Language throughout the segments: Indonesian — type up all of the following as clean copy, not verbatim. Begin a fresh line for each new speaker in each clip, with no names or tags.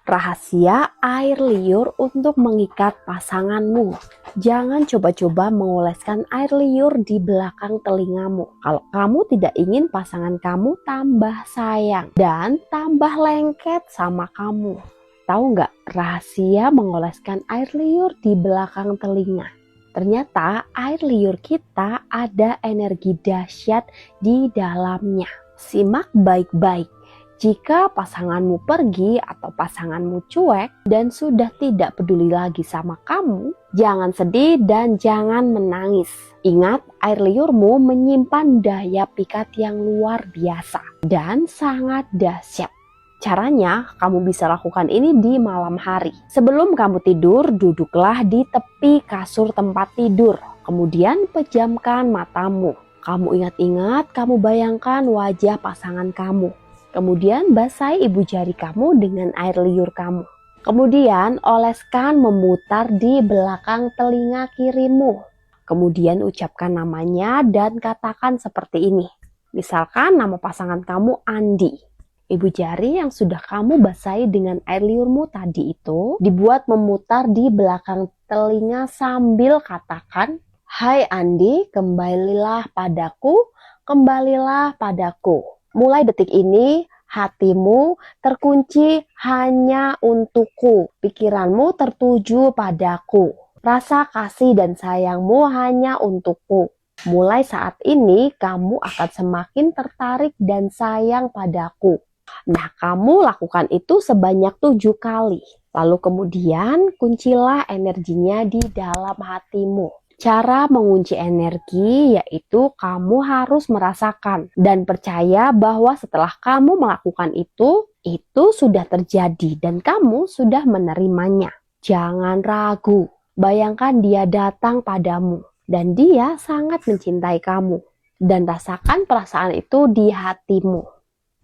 Rahasia air liur untuk mengikat pasanganmu. Jangan coba-coba mengoleskan air liur di belakang telingamu. Kalau kamu tidak ingin pasangan kamu tambah sayang dan tambah lengket sama kamu. Tahu nggak rahasia mengoleskan air liur di belakang telinga? Ternyata air liur kita ada energi dahsyat di dalamnya. Simak baik-baik. Jika pasanganmu pergi atau pasanganmu cuek dan sudah tidak peduli lagi sama kamu, jangan sedih dan jangan menangis. Ingat, air liurmu menyimpan daya pikat yang luar biasa dan sangat dahsyat. Caranya, kamu bisa lakukan ini di malam hari. Sebelum kamu tidur, duduklah di tepi kasur tempat tidur. Kemudian pejamkan matamu. Kamu ingat-ingat, kamu bayangkan wajah pasangan kamu. Kemudian basahi ibu jari kamu dengan air liur kamu. Kemudian oleskan memutar di belakang telinga kirimu. Kemudian ucapkan namanya dan katakan seperti ini. Misalkan nama pasangan kamu Andi. Ibu jari yang sudah kamu basahi dengan air liurmu tadi itu dibuat memutar di belakang telinga sambil katakan, "Hai Andi, kembalilah padaku, kembalilah padaku." Mulai detik ini, hatimu terkunci hanya untukku. Pikiranmu tertuju padaku. Rasa kasih dan sayangmu hanya untukku. Mulai saat ini, kamu akan semakin tertarik dan sayang padaku. Nah, kamu lakukan itu sebanyak 7 kali. Lalu kemudian, kuncilah energinya di dalam hatimu. Cara mengunci energi yaitu kamu harus merasakan dan percaya bahwa setelah kamu melakukan itu sudah terjadi dan kamu sudah menerimanya. Jangan ragu, bayangkan dia datang padamu dan dia sangat mencintai kamu dan rasakan perasaan itu di hatimu.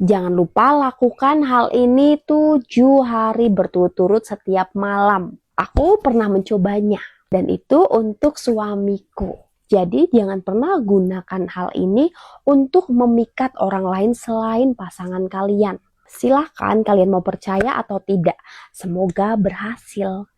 Jangan lupa lakukan hal ini 7 hari berturut-turut setiap malam. Aku pernah mencobanya. Dan itu untuk suamiku. Jadi jangan pernah gunakan hal ini untuk memikat orang lain selain pasangan kalian. Silahkan kalian mau percaya atau tidak. Semoga berhasil.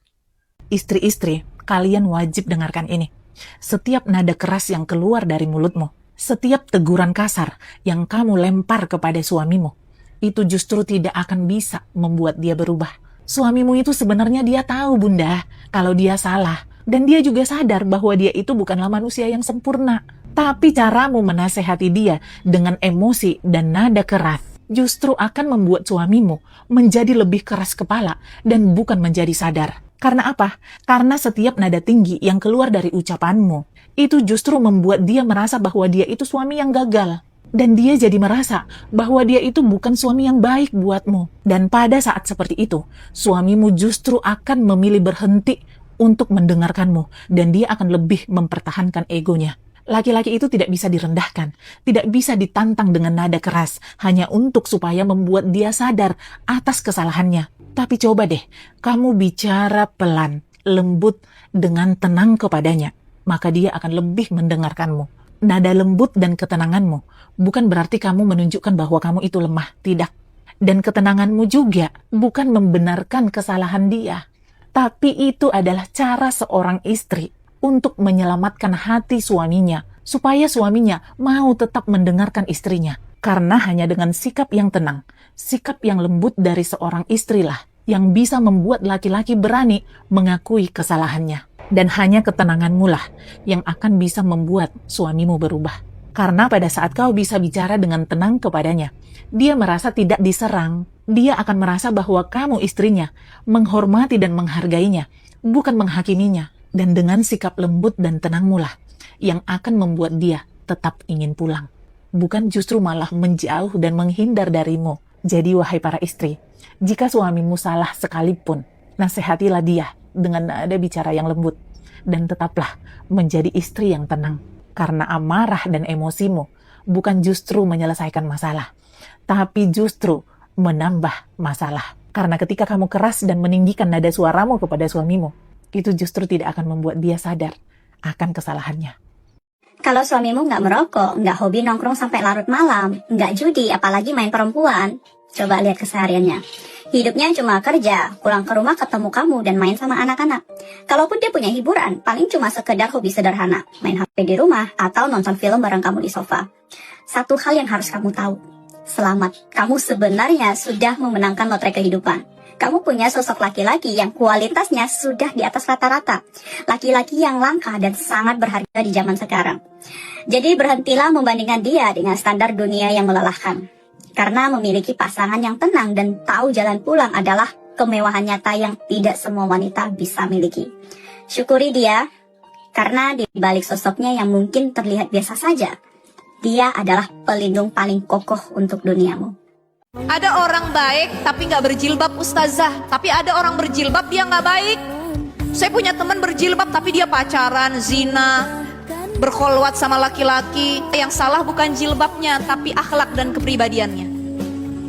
Istri-istri, kalian wajib dengarkan ini. Setiap nada keras yang keluar dari mulutmu, setiap teguran kasar yang kamu lempar kepada suamimu, itu justru tidak akan bisa membuat dia berubah. Suamimu itu sebenarnya dia tahu, Bunda, kalau dia salah. Dan dia juga sadar bahwa dia itu bukanlah manusia yang sempurna. Tapi caramu menasehati dia dengan emosi dan nada keras justru akan membuat suamimu menjadi lebih keras kepala dan bukan menjadi sadar. Karena apa? Karena setiap nada tinggi yang keluar dari ucapanmu itu justru membuat dia merasa bahwa dia itu suami yang gagal. Dan dia jadi merasa bahwa dia itu bukan suami yang baik buatmu. Dan pada saat seperti itu, suamimu justru akan memilih berhenti untuk mendengarkanmu, dan dia akan lebih mempertahankan egonya. Laki-laki itu tidak bisa direndahkan, tidak bisa ditantang dengan nada keras, hanya untuk supaya membuat dia sadar atas kesalahannya. Tapi coba deh, kamu bicara pelan, lembut, dengan tenang kepadanya, maka dia akan lebih mendengarkanmu. Nada lembut dan ketenanganmu bukan berarti kamu menunjukkan bahwa kamu itu lemah, tidak. Dan ketenanganmu juga bukan membenarkan kesalahan dia. Tapi itu adalah cara seorang istri untuk menyelamatkan hati suaminya, supaya suaminya mau tetap mendengarkan istrinya. Karena hanya dengan sikap yang tenang, sikap yang lembut dari seorang istrilah yang bisa membuat laki-laki berani mengakui kesalahannya. Dan hanya ketenanganmu lah yang akan bisa membuat suamimu berubah. Karena pada saat kau bisa bicara dengan tenang kepadanya, dia merasa tidak diserang. Dia akan merasa bahwa kamu istrinya menghormati dan menghargainya, bukan menghakiminya. Dan dengan sikap lembut dan tenangmu lah yang akan membuat dia tetap ingin pulang. Bukan justru malah menjauh dan menghindar darimu. Jadi wahai para istri, jika suamimu salah sekalipun, nasihatilah dia dengan nada bicara yang lembut. Dan tetaplah menjadi istri yang tenang. Karena amarah dan emosimu bukan justru menyelesaikan masalah, tapi justru menambah masalah. Karena ketika kamu keras dan meninggikan nada suaramu kepada suamimu, itu justru tidak akan membuat dia sadar akan kesalahannya.
Kalau suamimu nggak merokok, nggak hobi nongkrong sampai larut malam, nggak judi, apalagi main perempuan, coba lihat kesehariannya. Hidupnya cuma kerja, pulang ke rumah ketemu kamu dan main sama anak-anak. Kalaupun dia punya hiburan, paling cuma sekedar hobi sederhana, main HP di rumah atau nonton film bareng kamu di sofa. Satu hal yang harus kamu tahu, selamat, kamu sebenarnya sudah memenangkan lotre kehidupan. Kamu punya sosok laki-laki yang kualitasnya sudah di atas rata-rata. Laki-laki yang langka dan sangat berharga di zaman sekarang. Jadi berhentilah membandingkan dia dengan standar dunia yang melelahkan. Karena memiliki pasangan yang tenang dan tahu jalan pulang adalah kemewahan nyata yang tidak semua wanita bisa miliki. Syukuri dia, karena di balik sosoknya yang mungkin terlihat biasa saja, dia adalah pelindung paling kokoh untuk duniamu.
Ada orang baik tapi nggak berjilbab ustazah. Tapi ada orang berjilbab dia nggak baik. Saya punya teman berjilbab tapi dia pacaran, zina, berkholwat sama laki-laki. Yang salah bukan jilbabnya tapi akhlak dan kepribadiannya.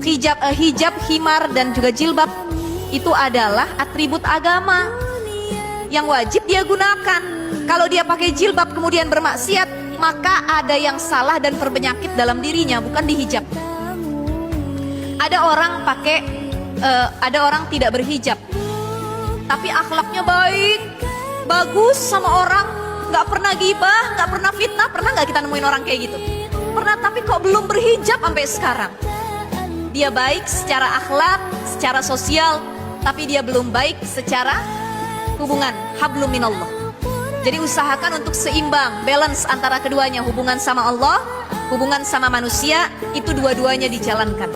Hijab, himar dan juga jilbab itu adalah atribut agama yang wajib dia gunakan. Kalau dia pakai jilbab kemudian bermaksiat, maka ada yang salah dan berpenyakit dalam dirinya, bukan di hijab. Ada orang tidak berhijab, tapi akhlaknya baik, bagus sama orang, nggak pernah gibah, nggak pernah fitnah. Pernah nggak kita nemuin orang kayak gitu? Pernah, tapi kok belum berhijab sampai sekarang? Dia baik secara akhlak, secara sosial, tapi dia belum baik secara hubungan, hablum minallah. Jadi usahakan untuk seimbang, balance antara keduanya, hubungan sama Allah, hubungan sama manusia, itu dua-duanya dijalankan.